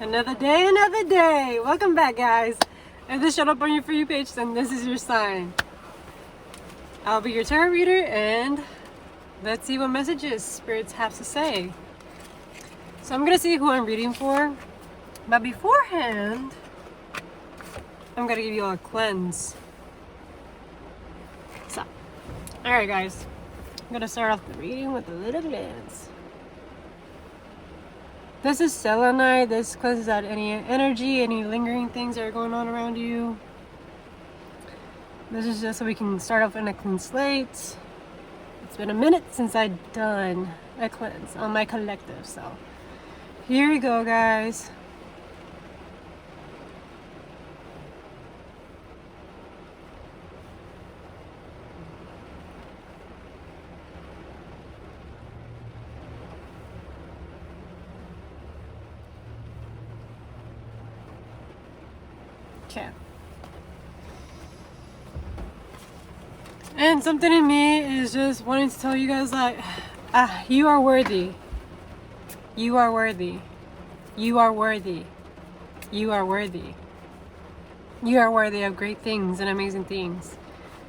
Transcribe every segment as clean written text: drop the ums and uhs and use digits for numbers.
Another day, another day. Welcome back, guys. If this showed up on your For You page, then this is your sign. I'll be your tarot reader, and let's see what messages spirits have to say. So I'm gonna see who I'm reading for, but beforehand, I'm gonna give you all a cleanse. So, all right, guys. I'm gonna start off the reading with a little cleanse. This is selenite. This cleanses out any energy, any lingering things that are going on around you. This is just so we can start off in a clean slate. It's been a minute since I've done a cleanse on my collective, so here we go, guys. Okay. And something in me is just wanting to tell you guys that you are worthy. You are worthy. You are worthy. You are worthy. You are worthy of great things and amazing things.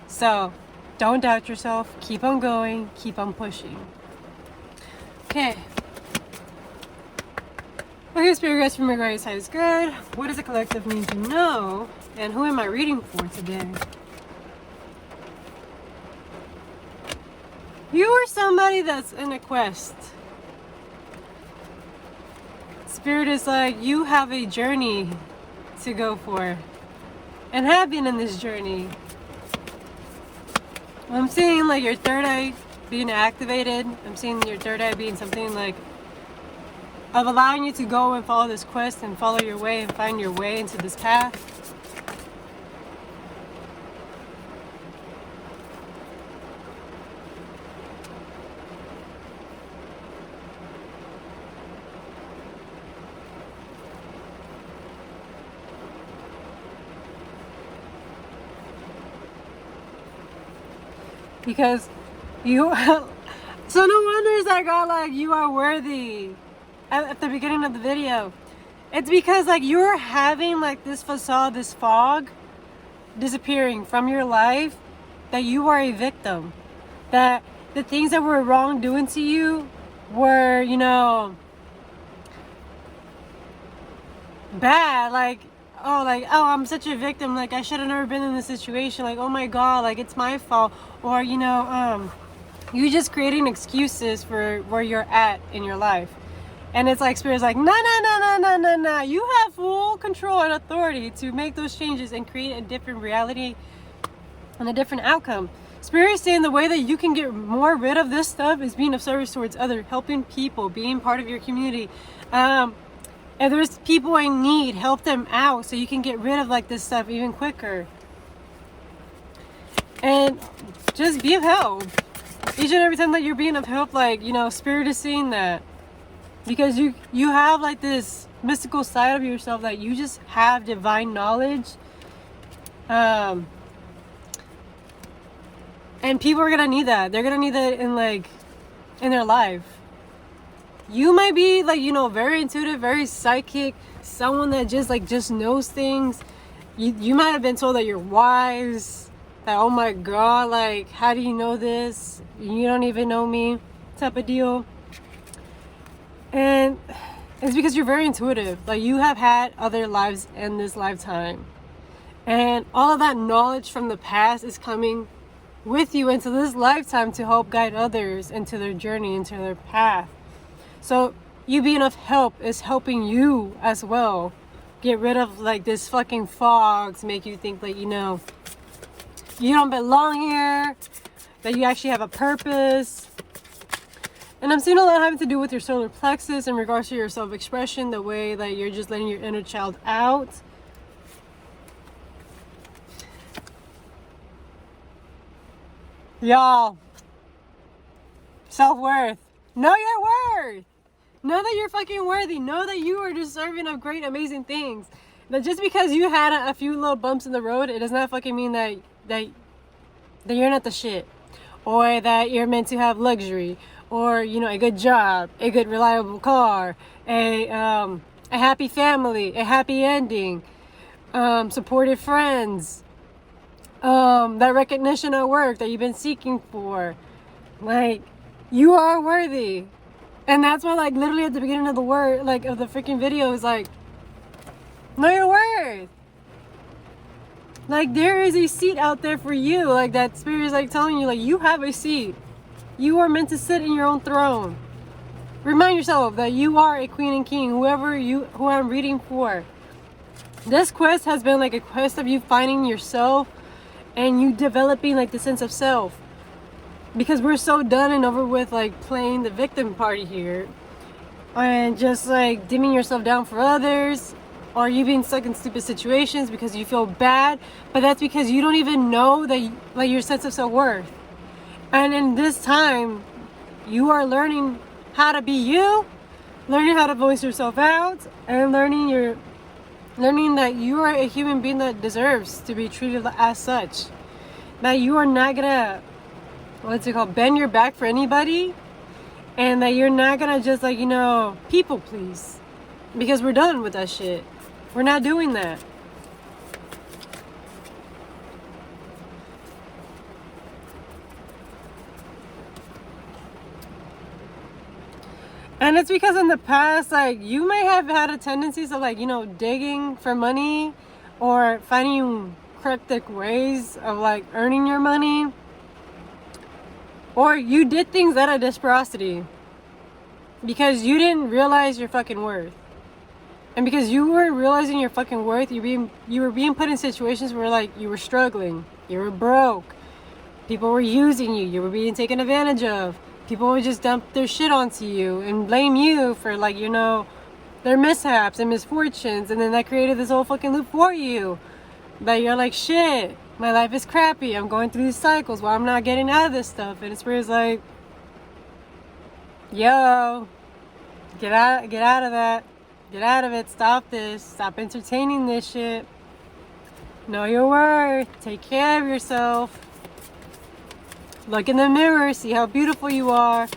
So don't doubt yourself. Keep on going. Keep on pushing. Okay. Okay, spirit guides from your guidance side is good. What does the collective need to know? And who am I reading for today? You are somebody that's in a quest. Spirit is like, you have a journey to go for. And have been in this journey. I'm seeing like your third eye being activated. I'm seeing your third eye being something like of allowing you to go and follow this quest and follow your way and find your way into this path. Because you so no wonders I got like you are worthy at the beginning of the video. It's because like you're having like this facade, this fog disappearing from your life, that you are a victim, that the things that were wrong doing to you were, you know, bad. Like oh, I'm such a victim, like I should have never been in this situation, like oh my god, like it's my fault. Or you know, you just creating excuses for where you're at in your life. And it's like spirit's like, no, you have full control and authority to make those changes and create a different reality and a different outcome. Spirit is saying the way that you can get more rid of this stuff is being of service towards others, helping people, being part of your community. If there's people in need, help them out so you can get rid of like this stuff even quicker. And just be of help. Each and every time that you're being of help, like, you know, spirit is seeing that. Because you have like this mystical side of yourself that you just have divine knowledge. And people are gonna need that. They're gonna need that in their life. You might be like, you know, very intuitive, very psychic, someone that just knows things. You might have been told that you're wise, that oh my god, like how do you know this? You don't even know me, type of deal. And it's because you're very intuitive. Like you have had other lives in this lifetime. And all of that knowledge from the past is coming with you into this lifetime to help guide others into their journey, into their path. So you being of help is helping you as well. Get rid of like this fucking fog to make you think like, you know, you don't belong here, that you actually have a purpose. And I'm seeing a lot having to do with your solar plexus in regards to your self-expression, the way that you're just letting your inner child out. Y'all, self-worth. Know your worth. Know that you're fucking worthy. Know that you are deserving of great, amazing things. That just because you had a few little bumps in the road, it does not fucking mean that you're not the shit. Or that you're meant to have luxury. Or, you know, a good job, a good reliable car, a a happy family, a happy ending, supportive friends, that recognition at work that you've been seeking for. Like, you are worthy. And that's why, like, literally at the beginning of the word, like, of the freaking video is like, know your worth. Like, there is a seat out there for you. Like, that spirit is like telling you, like, you have a seat. You are meant to sit in your own throne. Remind yourself that you are a queen and king, who I'm reading for. This quest has been like a quest of you finding yourself and you developing like the sense of self. Because we're so done and over with like playing the victim party here and just like dimming yourself down for others, or you being stuck in stupid situations because you feel bad, but that's because you don't even know that like your sense of self-worth. And in this time, you are learning how to be you, learning how to voice yourself out, and learning that you are a human being that deserves to be treated as such. That you are not gonna, bend your back for anybody, and that you're not gonna just like, people please. Because we're done with that shit. We're not doing that. And it's because in the past, like, you may have had a tendency to, like, digging for money or finding cryptic ways of, like, earning your money. Or you did things out of desperosity because you didn't realize your fucking worth. And because you weren't realizing your fucking worth, you were being put in situations where, like, you were struggling, you were broke, people were using you, you were being taken advantage of. People would just dump their shit onto you and blame you for, like, their mishaps and misfortunes. And then that created this whole fucking loop for you. That you're like, shit, my life is crappy. I'm going through these cycles where I'm not getting out of this stuff. And Spirit's like, yo, get out of that. Get out of it. Stop this. Stop entertaining this shit. Know your worth. Take care of yourself. Look in the mirror, see how beautiful you are.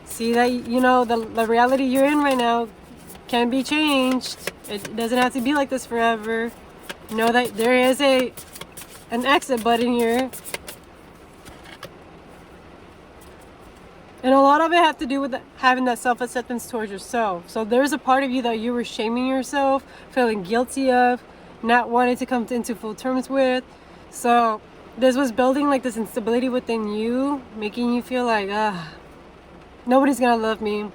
See that, the reality you're in right now can be changed. It doesn't have to be like this forever. Know that there is an exit button here. And a lot of it has to do with having that self-acceptance towards yourself. So there's a part of you that you were shaming yourself, feeling guilty of, not wanting to come into full terms with. So this was building like this instability within you, making you feel like, nobody's gonna love me. And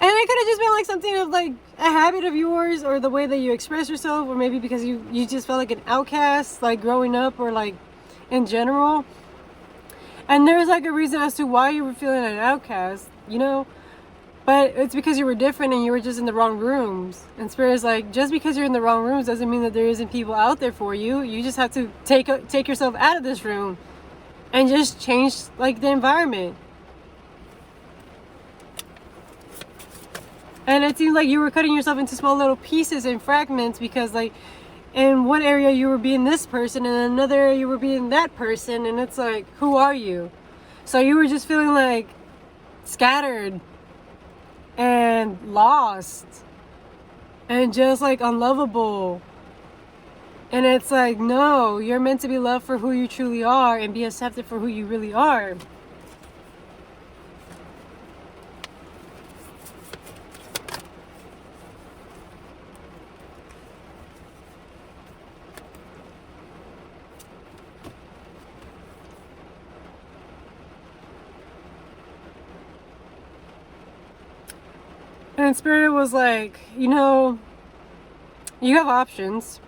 it could have just been like something of like a habit of yours, or the way that you express yourself, or maybe because you just felt like an outcast, like growing up, or like in general. And there's like a reason as to why you were feeling an outcast, but it's because you were different and you were just in the wrong rooms. And Spirit is like, just because you're in the wrong rooms doesn't mean that there isn't people out there for you. You just have to take yourself out of this room and just change like the environment. And it seems like you were cutting yourself into small little pieces and fragments because, like, in one area you were being this person and in another area you were being that person. And it's like, who are you? So you were just feeling like scattered and lost and just like unlovable. And it's like, no, you're meant to be loved for who you truly are and be accepted for who you really are. And Spirit was like, you have options.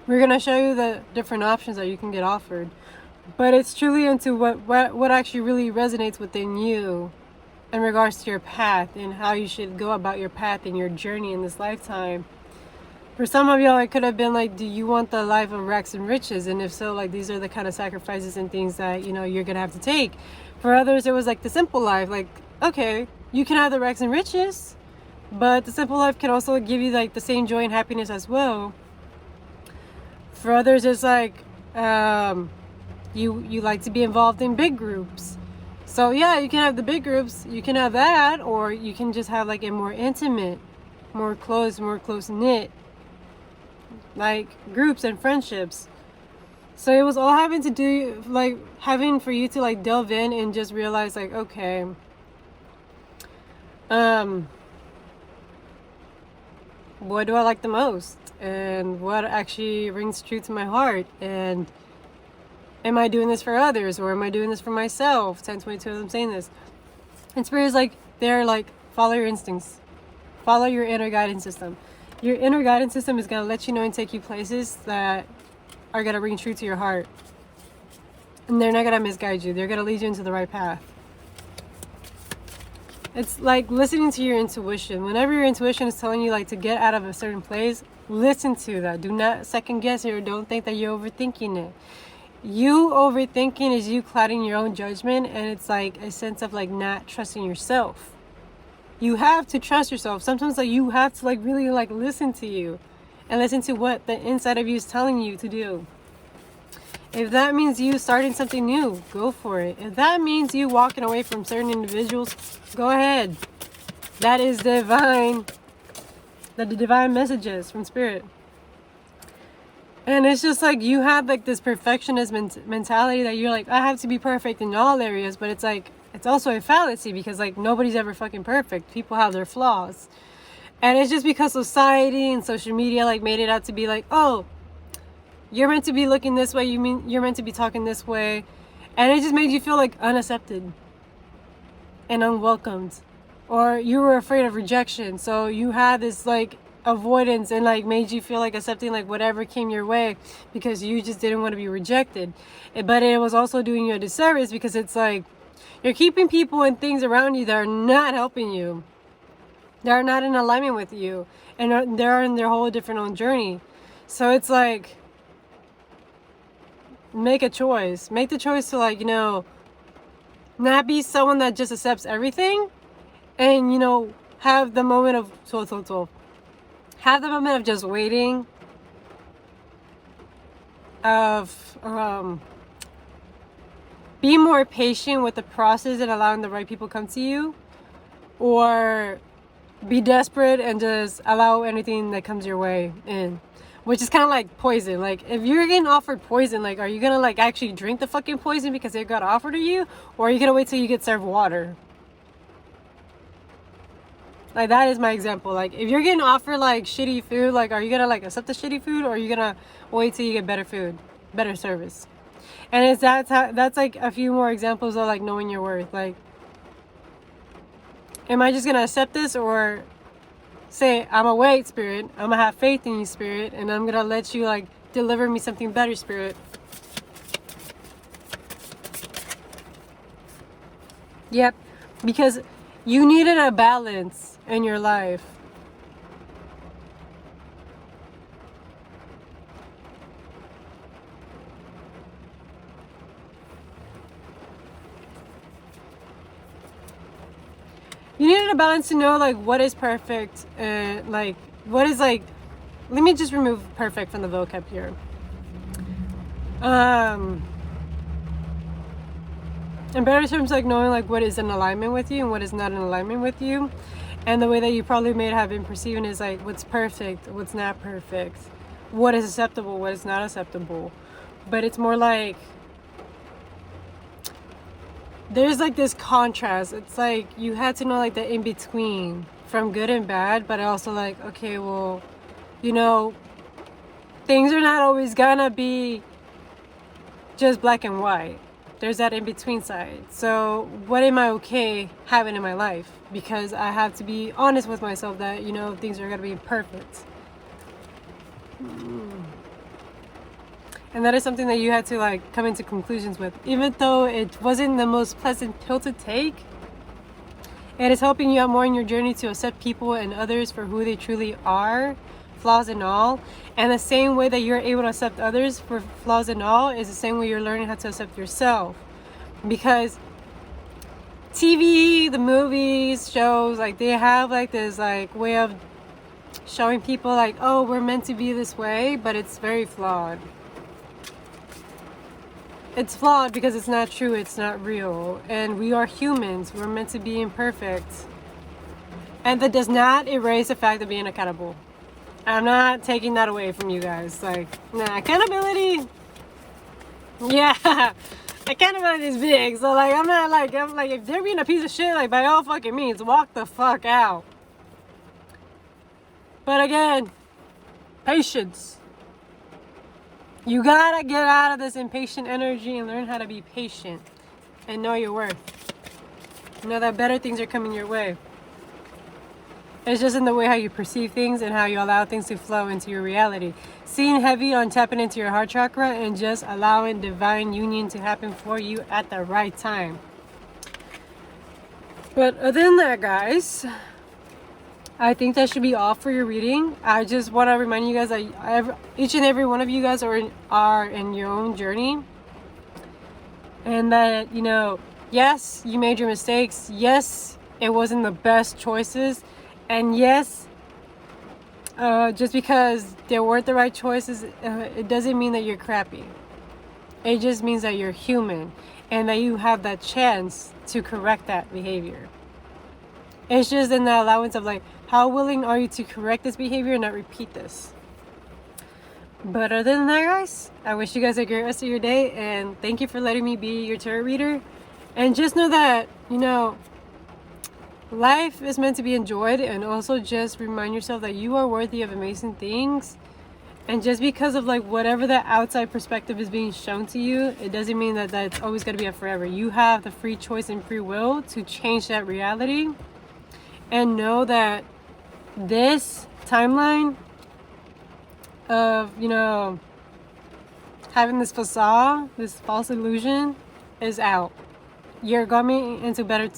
We're going to show you the different options that you can get offered. But it's truly into what actually really resonates within you in regards to your path and how you should go about your path and your journey in this lifetime. For some of y'all, it could have been like, do you want the life of rags and riches? And if so, like, these are the kind of sacrifices and things that, you're going to have to take. For others, it was like the simple life. Like, okay, you can have the rags and riches, but the simple life can also give you like the same joy and happiness as well. For others, it's like you like to be involved in big groups. So yeah, you can have the big groups, you can have that, or you can just have like a more intimate more close knit, like groups and friendships. So it was all having to do, like, having for you to like delve in and just realize, like, okay, what do I like the most, and what actually rings true to my heart, and am I doing this for others, or am I doing this for myself? 1022 of them saying this. And Spirit is like, they're like, follow your instincts, follow your inner guidance system. Your inner guidance system is going to let you know and take you places that are going to ring true to your heart. And they're not going to misguide you. They're going to lead you into the right path. It's like listening to your intuition. Whenever your intuition is telling you like to get out of a certain place, listen to that. Do not second guess it, or don't think that you're overthinking it. You overthinking is you clouding your own judgment, and it's like a sense of like not trusting yourself. You have to trust yourself. Sometimes like you have to like really like listen to you and listen to what the inside of you is telling you to do. If that means you starting something new, go for it. If that means you walking away from certain individuals, go ahead. That is divine. The divine messages from Spirit. And it's just like you have like this perfectionist mentality that you're like, I have to be perfect in all areas. But it's like, it's also a fallacy, because like nobody's ever fucking perfect. People have their flaws. And it's just because society and social media like made it out to be like, oh, you're meant to be looking this way, you mean you're meant to be talking this way. And it just made you feel like unaccepted and unwelcomed. Or you were afraid of rejection, so you had this like avoidance, and like made you feel like accepting like whatever came your way, because you just didn't want to be rejected. But it was also doing you a disservice, because it's like you're keeping people and things around you that are not helping you. They're not in alignment with you, and they're on their whole different own journey. So it's like, make a choice. Make the choice to like, you know, not be someone that just accepts everything, and you know, have the moment of have the moment of just waiting, of be more patient with the process and allowing the right people come to you, or be desperate and just allow anything that comes your way in. Which is kind of like poison. Like, if you're getting offered poison, like, are you gonna like actually drink the fucking poison because it got offered to you, or are you gonna wait till you get served water? Like, that is my example. Like, if you're getting offered like shitty food, like, are you gonna like accept the shitty food, or are you gonna wait till you get better food, better service? And it's that's like a few more examples of like knowing your worth. Like, am I just gonna accept this, or say, I'm a wait, Spirit, I'm gonna have faith in you, Spirit, and I'm gonna let you like deliver me something better, Spirit? Yep, because you needed a balance in your life. You needed a balance to know like what is perfect, and like what is like, let me just remove perfect from the vocab here. In better terms, like knowing like what is in alignment with you and what is not in alignment with you. And the way that you probably may have been perceiving is like what's perfect, what's not perfect, what is acceptable, what is not acceptable. But it's more like there's like this contrast. It's like you had to know like the in between from good and bad, but also like, okay, well, you know, things are not always gonna be just black and white. There's that in between side. So what am I okay having in my life? Because I have to be honest with myself that, you know, things are gonna be perfect. And that is something that you had to like come into conclusions with. Even though it wasn't the most pleasant pill to take, it is helping you out more in your journey to accept people and others for who they truly are, flaws and all. And the same way that you're able to accept others for flaws and all is the same way you're learning how to accept yourself. Because TV, the movies, shows, like they have like this like way of showing people like, oh, we're meant to be this way, but it's very flawed. It's flawed because it's not true, it's not real. And we are humans, we're meant to be imperfect. And that does not erase the fact of being accountable. I'm not taking that away from you guys. Like, nah, accountability. Yeah. Accountability is big. So like I'm like if they're being a piece of shit, like by all fucking means, walk the fuck out. But again, patience. You gotta get out of this impatient energy and learn how to be patient and know your worth. Know that better things are coming your way. It's just in the way how you perceive things and how you allow things to flow into your reality. Seeing heavy on tapping into your heart chakra and just allowing divine union to happen for you at the right time. But other than that, guys, I think that should be all for your reading. I just want to remind you guys that each and every one of you guys are in your own journey. And that, you know, yes, you made your mistakes. Yes, it wasn't the best choices. And yes, just because they weren't the right choices, it doesn't mean that you're crappy. It just means that you're human and that you have that chance to correct that behavior. It's just in the allowance of like, how willing are you to correct this behavior and not repeat this? But other than that, guys, I wish you guys a great rest of your day, and thank you for letting me be your tarot reader. And just know that, you know, life is meant to be enjoyed, and also just remind yourself that you are worthy of amazing things. And just because of like whatever the outside perspective is being shown to you, it doesn't mean that that's always going to be a forever. You have the free choice and free will to change that reality. And know that this timeline of, you know, having this facade, this false illusion is out. You're coming into a better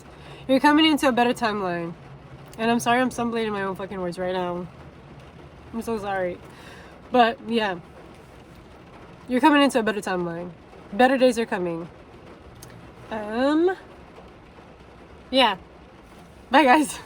timeline. And I'm sorry I'm stumbling in my own fucking words right now. I'm so sorry. But yeah, you're coming into a better timeline. Better days are coming. Yeah. Bye, guys.